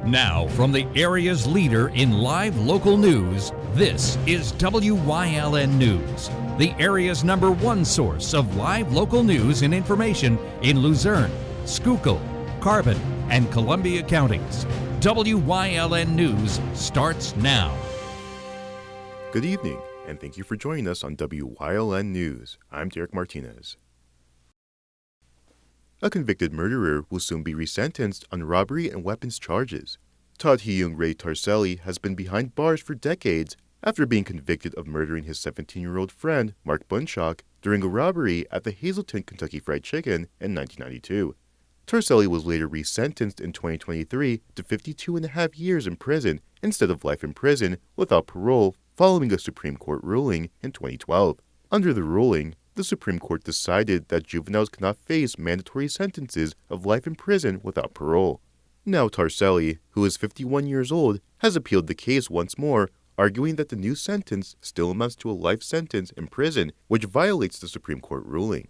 Now, from the area's leader in live local news, this is WYLN News, the area's #1 source of live local news and information in Luzerne, Schuylkill, Carbon, and Columbia counties. WYLN News starts now. Good evening, and thank you for joining us on WYLN News. I'm Derek Martinez. A convicted murderer will soon be resentenced on robbery and weapons charges. Todd Hyung Ray Tarselli has been behind bars for decades after being convicted of murdering his 17-year-old friend, Mark Bunshock, during a robbery at the Hazelton Kentucky Fried Chicken in 1992. Tarselli was later resentenced in 2023 to 52.5 years in prison instead of life in prison without parole following a Supreme Court ruling in 2012. Under the ruling, the Supreme Court decided that juveniles cannot face mandatory sentences of life in prison without parole. Now Tarselli, who is 51 years old, has appealed the case once more, arguing that the new sentence still amounts to a life sentence in prison, which violates the Supreme Court ruling.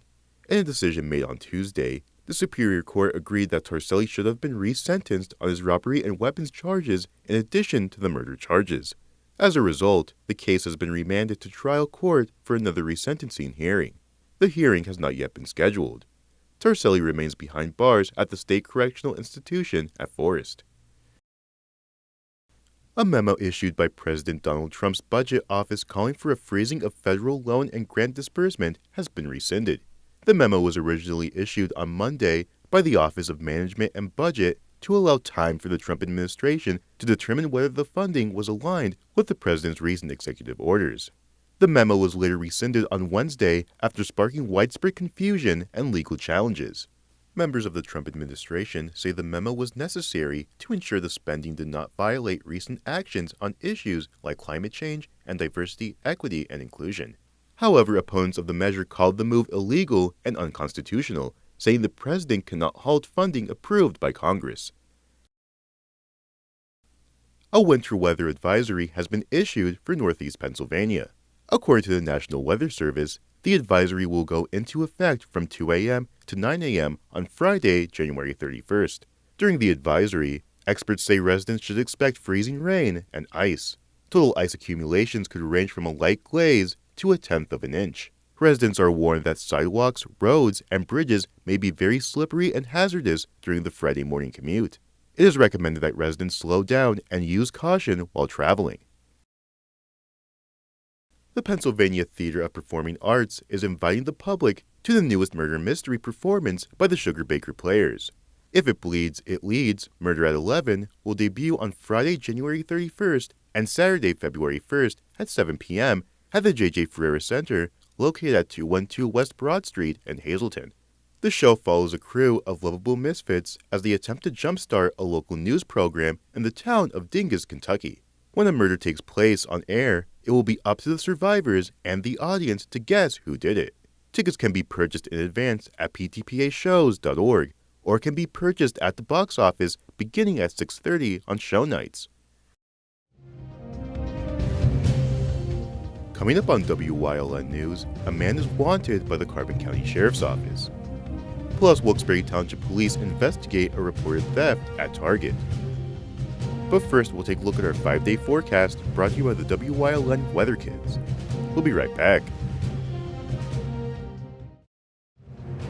In a decision made on Tuesday, the Superior Court agreed that Tarselli should have been resentenced on his robbery and weapons charges in addition to the murder charges. As a result, the case has been remanded to trial court for another resentencing hearing. The hearing has not yet been scheduled. Tarselli remains behind bars at the State Correctional Institution at Forest. A memo issued by President Donald Trump's budget office calling for a freezing of federal loan and grant disbursement has been rescinded. The memo was originally issued on Monday by the Office of Management and Budget to allow time for the Trump administration to determine whether the funding was aligned with the president's recent executive orders. The memo was later rescinded on Wednesday after sparking widespread confusion and legal challenges. Members of the Trump administration say the memo was necessary to ensure the spending did not violate recent actions on issues like climate change and diversity, equity, and inclusion. However, opponents of the measure called the move illegal and unconstitutional, saying the president cannot halt funding approved by Congress. A winter weather advisory has been issued for Northeast Pennsylvania. According to the National Weather Service, the advisory will go into effect from 2 a.m. to 9 a.m. on Friday, January 31st. During the advisory, experts say residents should expect freezing rain and ice. Total ice accumulations could range from a light glaze to 1/10 of an inch. Residents are warned that sidewalks, roads, and bridges may be very slippery and hazardous during the Friday morning commute. It is recommended that residents slow down and use caution while traveling. The Pennsylvania Theater of Performing Arts is inviting the public to the newest murder mystery performance by the Sugar Baker Players. If It Bleeds, It Leads, Murder at 11 will debut on Friday, January 31st and Saturday, February 1st at 7 p.m. at the J.J. Ferreira Center, located at 212 West Broad Street in Hazelton. The show follows a crew of lovable misfits as they attempt to jumpstart a local news program in the town of Dingus, Kentucky. When a murder takes place on air, it will be up to the survivors and the audience to guess who did it. Tickets can be purchased in advance at ptpashows.org or can be purchased at the box office beginning at 6:30 on show nights. Coming up on WYLN News, a man is wanted by the Carbon County Sheriff's Office. Plus, Wilkes-Barre Township Police investigate a reported theft at Target. But first, we'll take a look at our 5-day forecast brought to you by the WYLN Weather Kids. We'll be right back.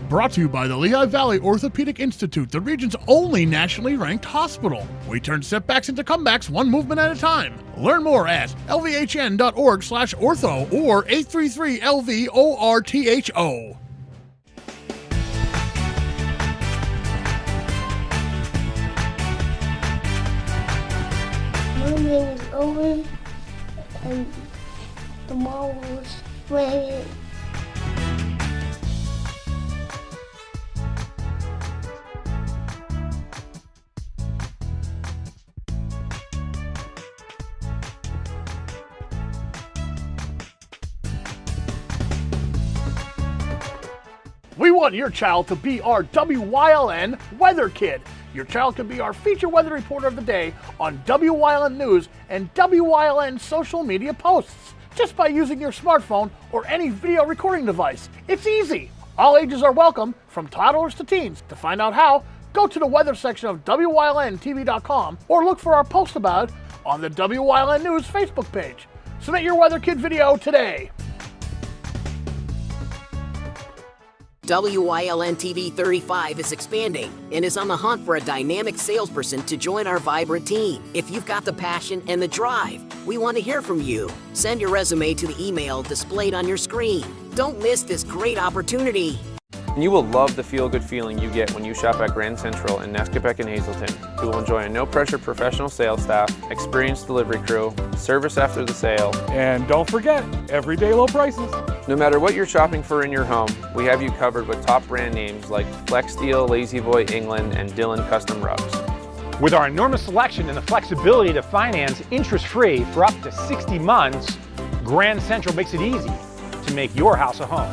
Brought to you by the Lehigh Valley Orthopedic Institute, the region's only nationally ranked hospital. We turn setbacks into comebacks one movement at a time. Learn more at lvhn.org/ortho or 833-LV-ORTHO. My name is Owen, and tomorrow was raining. We want your child to be our WYLN Weather Kid. Your child can be our feature weather reporter of the day on WYLN News and WYLN social media posts just by using your smartphone or any video recording device. It's easy. All ages are welcome, from toddlers to teens. To find out how, Go to the weather section of WYLNTV.com or look for our post about it on the WYLN News Facebook page. Submit your Weather Kid video today. WYLN TV 35 is expanding and is on the hunt for a dynamic salesperson to join our vibrant team. If you've got the passion and the drive, we want to hear from you. Send your resume to the email displayed on your screen. Don't miss this great opportunity. You will love the feel-good feeling you get when you shop at Grand Central in Nesquebec and Hazelton. You will enjoy a no-pressure professional sales staff, experienced delivery crew, service after the sale, and don't forget, everyday low prices. No matter what you're shopping for in your home, we have you covered with top brand names like Flex Steel, Lazy Boy, England, and Dillon Custom Rugs. With our enormous selection and the flexibility to finance interest-free for up to 60 months, Grand Central makes it easy to make your house a home.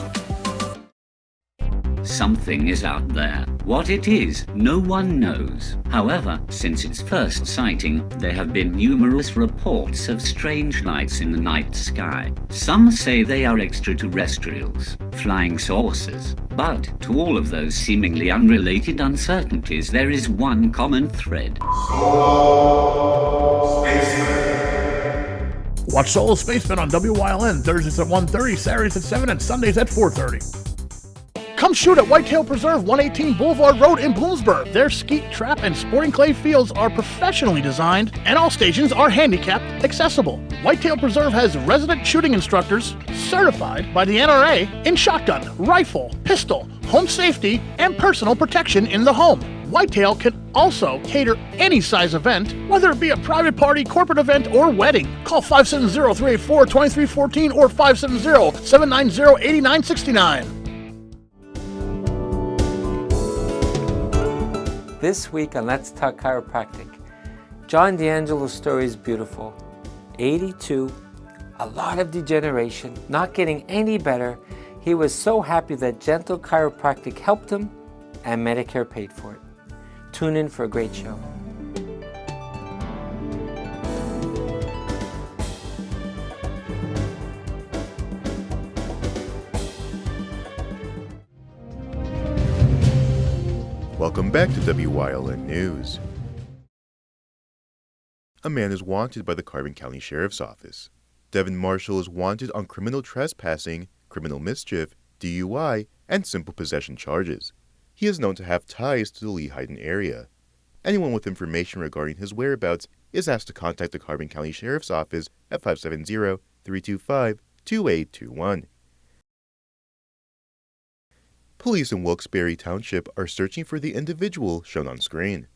Something is out there. What it is, no one knows. However, since its first sighting, there have been numerous reports of strange lights in the night sky. Some say they are extraterrestrials, flying saucers. But to all of those seemingly unrelated uncertainties, there is one common thread. Solo Spaceman. Watch Solo Spaceman on WYLN Thursdays at 1:30, Saturdays at 7, and Sundays at 4:30. Come shoot at Whitetail Preserve, 118 Boulevard Road in Bloomsburg. Their skeet, trap, and sporting clay fields are professionally designed, and all stations are handicapped accessible. Whitetail Preserve has resident shooting instructors certified by the NRA in shotgun, rifle, pistol, home safety, and personal protection in the home. Whitetail can also cater any size event, whether it be a private party, corporate event, or wedding. Call 570-384-2314 or 570-790-8969. This week on Let's Talk Chiropractic, John D'Angelo's story is beautiful. 82, a lot of degeneration, not getting any better. He was so happy that Gentle Chiropractic helped him and Medicare paid for it. Tune in for a great show. Welcome back to WYLN News. A man is wanted by the Carbon County Sheriff's Office. Devin Marshall is wanted on criminal trespassing, criminal mischief, DUI, and simple possession charges. He is known to have ties to the Lehighton area. Anyone with information regarding his whereabouts is asked to contact the Carbon County Sheriff's Office at 570-325-2821. Police in Wilkes-Barre Township are searching for the individual shown on screen.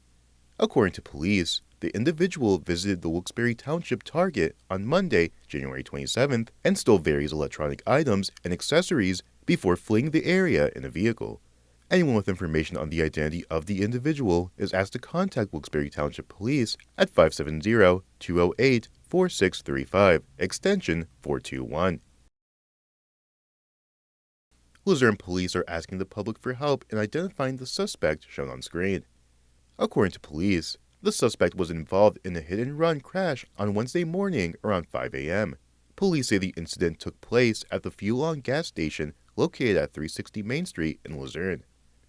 According to police, the individual visited the Wilkes-Barre Township Target on Monday, January 27th, and stole various electronic items and accessories before fleeing the area in a vehicle. Anyone with information on the identity of the individual is asked to contact Wilkes-Barre Township Police at 570-208-4635, extension 421. Luzerne police are asking the public for help in identifying the suspect shown on screen. According to police, the suspect was involved in a hit-and-run crash on Wednesday morning around 5 a.m. Police say the incident took place at the Fuel-On gas station located at 360 Main Street in Luzerne.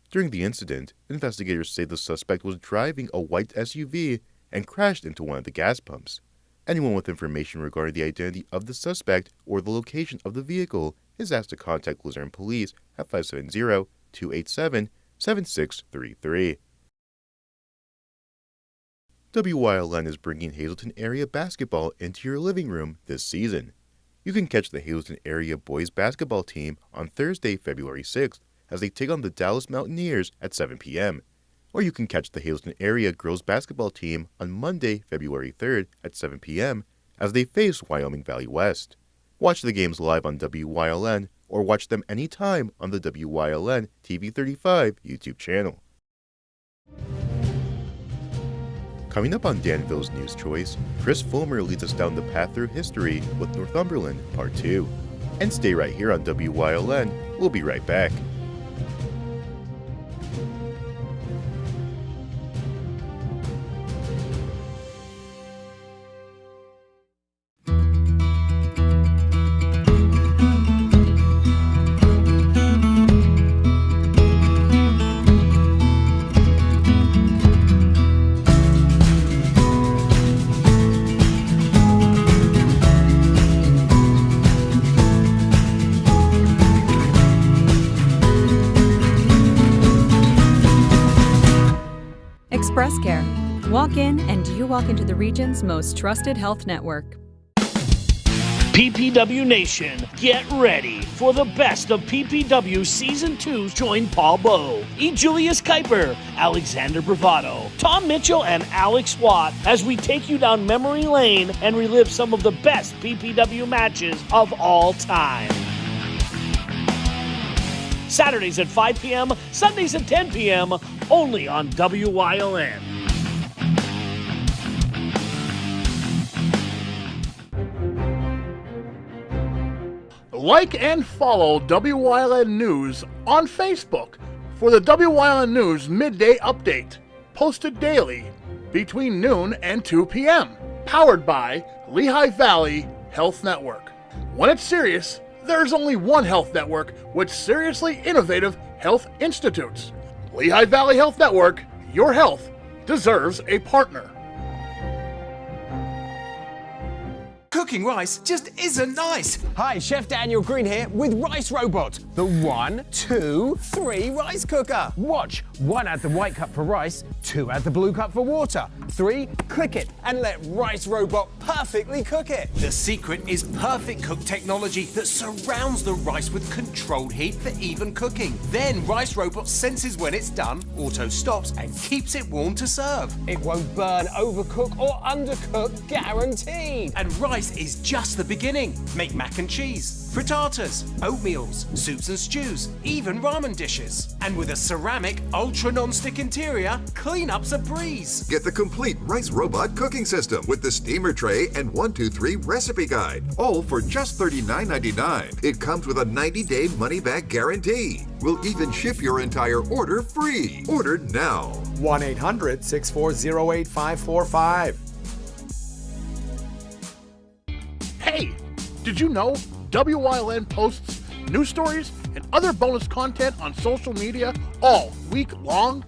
During the incident, investigators say the suspect was driving a white SUV and crashed into one of the gas pumps. Anyone with information regarding the identity of the suspect or the location of the vehicle is asked to contact Luzerne Police at 570-287-7633. WYLN is bringing Hazelton area basketball into your living room this season. You can catch the Hazelton area boys basketball team on Thursday, February 6th as they take on the Dallas Mountaineers at 7 p.m. Or you can catch the Hazelton area girls basketball team on Monday, February 3rd at 7 p.m. as they face Wyoming Valley West. Watch the games live on WYLN or watch them anytime on the WYLN TV 35 YouTube channel. Coming up on Danville's News Choice, Chris Fulmer leads us down the path through history with Northumberland Part 2. And stay right here on WYLN. We'll be right back. Breast Care. Walk in and you walk into the region's most trusted health network. PPW Nation, get ready for the best of PPW Season 2. Join Paul Bowe, E. Julius Kuiper, Alexander Bravado, Tom Mitchell, and Alex Watt as we take you down memory lane and relive some of the best PPW matches of all time. Saturdays at 5 p.m., Sundays at 10 p.m., only on WYLN. Like and follow WYLN News on Facebook for the WYLN News Midday Update, posted daily between noon and 2 p.m., powered by Lehigh Valley Health Network. When it's serious, there's only one health network with seriously innovative health institutes. Lehigh Valley Health Network, your health deserves a partner. Cooking rice just isn't nice. Hi, Chef Daniel Green here with Rice Robot, the 1, 2, 3 rice cooker. Watch. 1, add the white cup for rice. 2, add the blue cup for water. 3, Click it and let Rice Robot perfectly cook it. The secret is Perfect Cook technology that surrounds the rice with controlled heat for even cooking. Then Rice Robot senses when it's done, auto stops, and keeps it warm to serve. it won't burn, overcook, or undercook, guaranteed. And rice is just the beginning. Make mac and cheese, frittatas, oatmeals, soups and stews, even ramen dishes. And with a ceramic, ultra non-stick interior, cleanup's a breeze. Get the complete Rice Robot cooking system with the steamer tray and 1-2-3 recipe guide, all for just $39.99. It comes with a 90-day money-back guarantee. We'll even ship your entire order free. Order now. 1-800-640-8545. Hey, did you know WYLN posts news stories and other bonus content on social media all week long?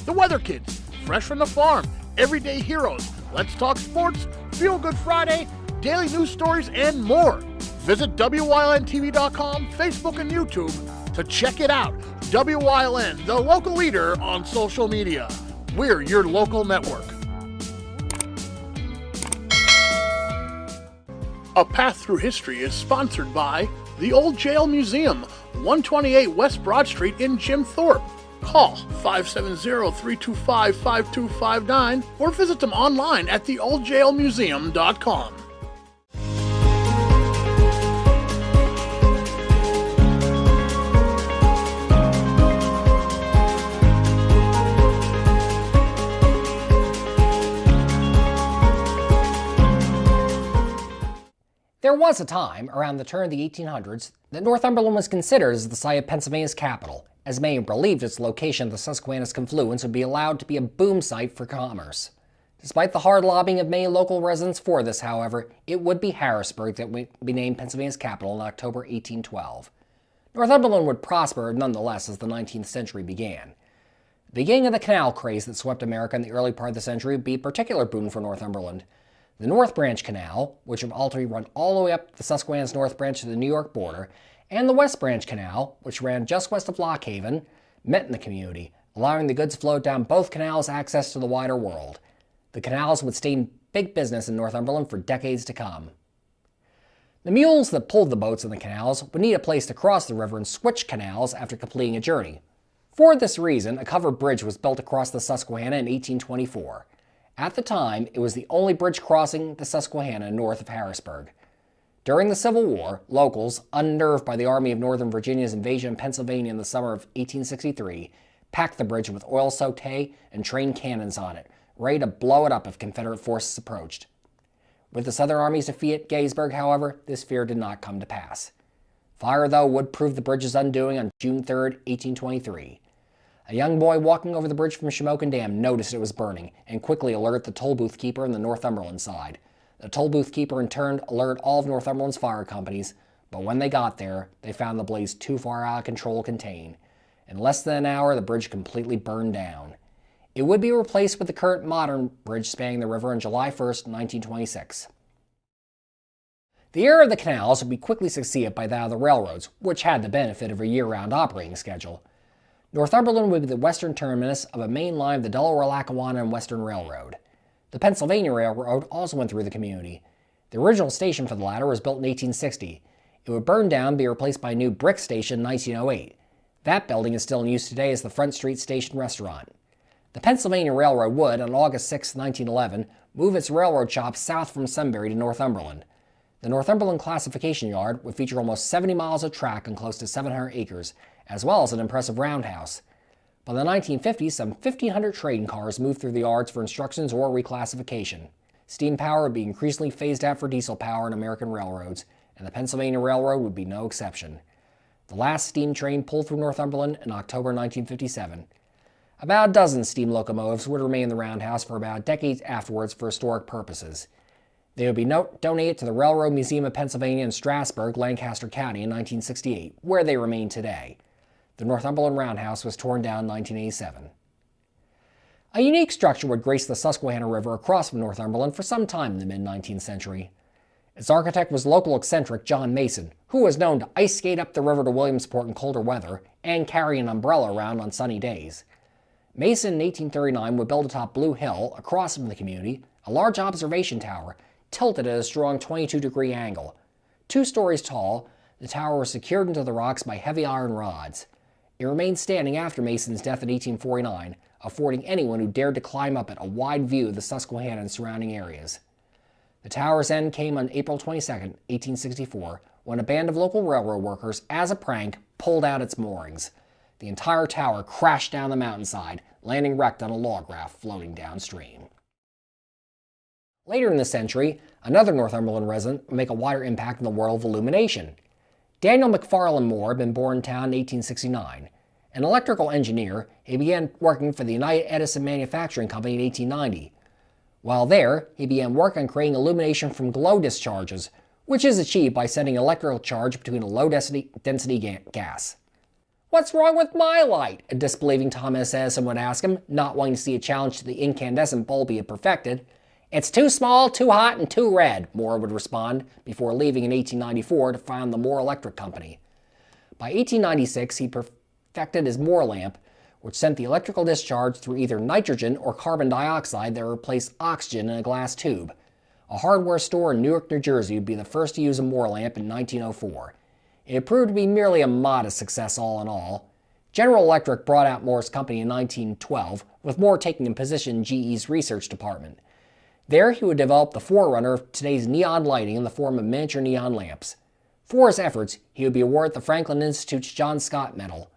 The Weather Kids, Fresh from the Farm, Everyday Heroes, Let's Talk Sports, Feel Good Friday, daily news stories, and more. Visit WYLNTV.com, Facebook, and YouTube to check it out. WYLN, the local leader on social media. We're your local network. A Path Through History is sponsored by the Old Jail Museum, 128 West Broad Street in Jim Thorpe. Call 570-325-5259 or visit them online at theoldjailmuseum.com. There was a time, around the turn of the 1800s, that Northumberland was considered as the site of Pennsylvania's capital, as many believed its location at the Susquehanna's confluence would be allowed to be a boom site for commerce. Despite the hard lobbying of many local residents for this, however, it would be Harrisburg that would be named Pennsylvania's capital in October 1812. Northumberland would prosper nonetheless as the 19th century began. The beginning of the canal craze that swept America in the early part of the century would be a particular boon for Northumberland. The North Branch Canal, which would ultimately run all the way up the Susquehanna's North Branch to the New York border, and the West Branch Canal, which ran just west of Lock Haven, met in the community, allowing the goods to flow down both canals access to the wider world. The canals would stay in big business in Northumberland for decades to come. The mules that pulled the boats in the canals would need a place to cross the river and switch canals after completing a journey. For this reason, a covered bridge was built across the Susquehanna in 1824. At the time, it was the only bridge crossing the Susquehanna north of Harrisburg. During the Civil War, locals, unnerved by the Army of Northern Virginia's invasion of Pennsylvania in the summer of 1863, packed the bridge with oil-soaked hay and trained cannons on it, ready to blow it up if Confederate forces approached. With the Southern Army's defeat at Gettysburg, however, this fear did not come to pass. Fire, though, would prove the bridge's undoing on June 3, 1823. A young boy walking over the bridge from Shamokin Dam noticed it was burning and quickly alerted the toll booth keeper on the Northumberland side. The toll booth keeper in turn alerted all of Northumberland's fire companies, but when they got there, they found the blaze too far out of control to contain. In less than an hour, the bridge completely burned down. It would be replaced with the current modern bridge spanning the river on July 1, 1926. The era of the canals would be quickly succeeded by that of the railroads, which had the benefit of a year-round operating schedule. Northumberland would be the western terminus of a main line of the Delaware-Lackawanna and Western Railroad. The Pennsylvania Railroad also went through the community. The original station for the latter was built in 1860. It would burn down and be replaced by a new brick station in 1908. That building is still in use today as the Front Street Station Restaurant. The Pennsylvania Railroad would, on August 6, 1911, move its railroad shop south from Sunbury to Northumberland. The Northumberland Classification Yard would feature almost 70 miles of track and close to 700 acres, as well as an impressive roundhouse. By the 1950s, some 1,500 train cars moved through the yards for instructions or reclassification. Steam power would be increasingly phased out for diesel power in American railroads, and the Pennsylvania Railroad would be no exception. The last steam train pulled through Northumberland in October 1957. About a dozen steam locomotives would remain in the roundhouse for about decades afterwards for historic purposes. They would be donated to the Railroad Museum of Pennsylvania in Strasburg, Lancaster County in 1968, where they remain today. The Northumberland Roundhouse was torn down in 1987. A unique structure would grace the Susquehanna River across from Northumberland for some time in the mid-19th century. Its architect was local eccentric John Mason, who was known to ice skate up the river to Williamsport in colder weather and carry an umbrella around on sunny days. Mason in 1839 would build atop Blue Hill, across from the community, a large observation tower, tilted at a strong 22-degree angle. 2 stories tall, the tower was secured into the rocks by heavy iron rods. It remained standing after Mason's death in 1849, affording anyone who dared to climb up it a wide view of the Susquehanna and surrounding areas. The tower's end came on April 22, 1864, when a band of local railroad workers, as a prank, pulled out its moorings. The entire tower crashed down the mountainside, landing wrecked on a log raft floating downstream. Later in the century, another Northumberland resident would make a wider impact in the world of illumination. Daniel McFarland Moore had been born in town in 1869. An electrical engineer, he began working for the United Edison Manufacturing Company in 1890. While there, he began work on creating illumination from glow discharges, which is achieved by sending an electrical charge between a low-density gas. "What's wrong with my light?" a disbelieving Thomas Edison would ask him, not wanting to see a challenge to the incandescent bulb he had perfected. "It's too small, too hot, and too red," Moore would respond, before leaving in 1894 to found the Moore Electric Company. By 1896, he perfected his Moore lamp, which sent the electrical discharge through either nitrogen or carbon dioxide that replaced oxygen in a glass tube. A hardware store in Newark, New Jersey would be the first to use a Moore lamp in 1904. It proved to be merely a modest success all in all. General Electric brought out Moore's company in 1912, with Moore taking a position in GE's research department. There he would develop the forerunner of today's neon lighting in the form of miniature neon lamps. For his efforts, he would be awarded the Franklin Institute's John Scott Medal.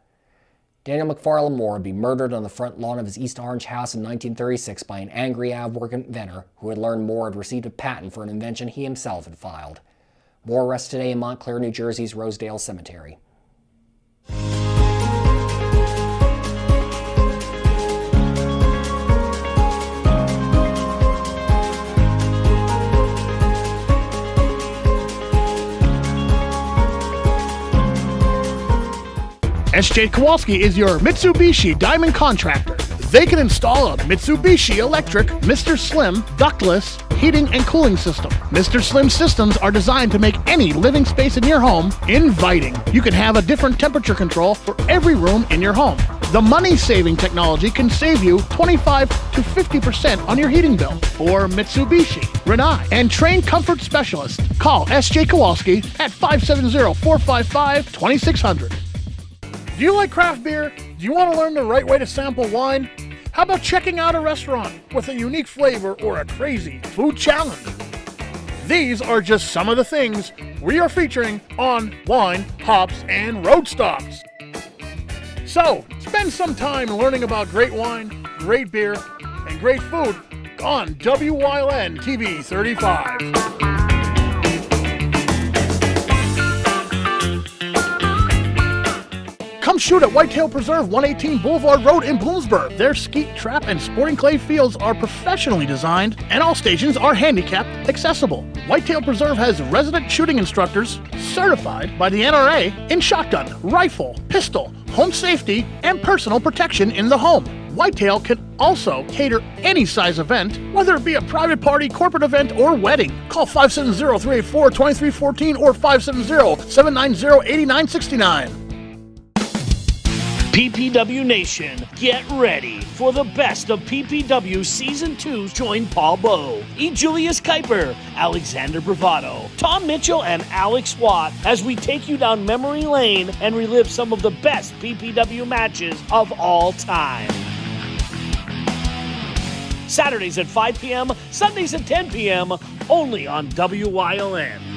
Daniel McFarland Moore would be murdered on the front lawn of his East Orange house in 1936 by an angry out-of-work inventor who had learned Moore had received a patent for an invention he himself had filed. Moore rests today in Montclair, New Jersey's Rosedale Cemetery. S.J. Kowalski is your Mitsubishi Diamond Contractor. They can install a Mitsubishi electric Mr. Slim ductless heating and cooling system. Mr. Slim systems are designed to make any living space in your home inviting. You can have a different temperature control for every room in your home. The money-saving technology can save you 25 to 50% on your heating bill. For Mitsubishi, Rinnai, and trained comfort specialists, call S.J. Kowalski at 570-455-2600. Do you like craft beer? Do you want to learn the right way to sample wine? How about checking out a restaurant with a unique flavor or a crazy food challenge? These are just some of the things we are featuring on Wine, Hops, and Road Stops. So, spend some time learning about great wine, great beer, and great food on WYLN TV 35. Come shoot at Whitetail Preserve 118 Boulevard Road in Bloomsburg. Their skeet, trap, and sporting clay fields are professionally designed, and all stations are handicapped accessible. Whitetail Preserve has resident shooting instructors certified by the NRA in shotgun, rifle, pistol, home safety, and personal protection in the home. Whitetail can also cater any size event, whether it be a private party, corporate event, or wedding. Call 570-384-2314 or 570-790-8969. PPW Nation, get ready for the best of PPW Season 2. Join Paul Bowe, E. Julius Kuiper, Alexander Bravado, Tom Mitchell, and Alex Watt as we take you down memory lane and relive some of the best PPW matches of all time. Saturdays at 5 p.m., Sundays at 10 p.m., only on WYLN.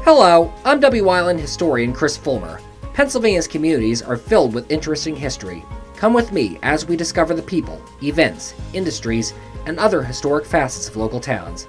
Hello, I'm WYLN historian Chris Fulmer. Pennsylvania's communities are filled with interesting history. Come with me as we discover the people, events, industries, and other historic facets of local towns.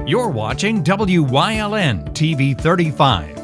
You're watching WYLN TV 35.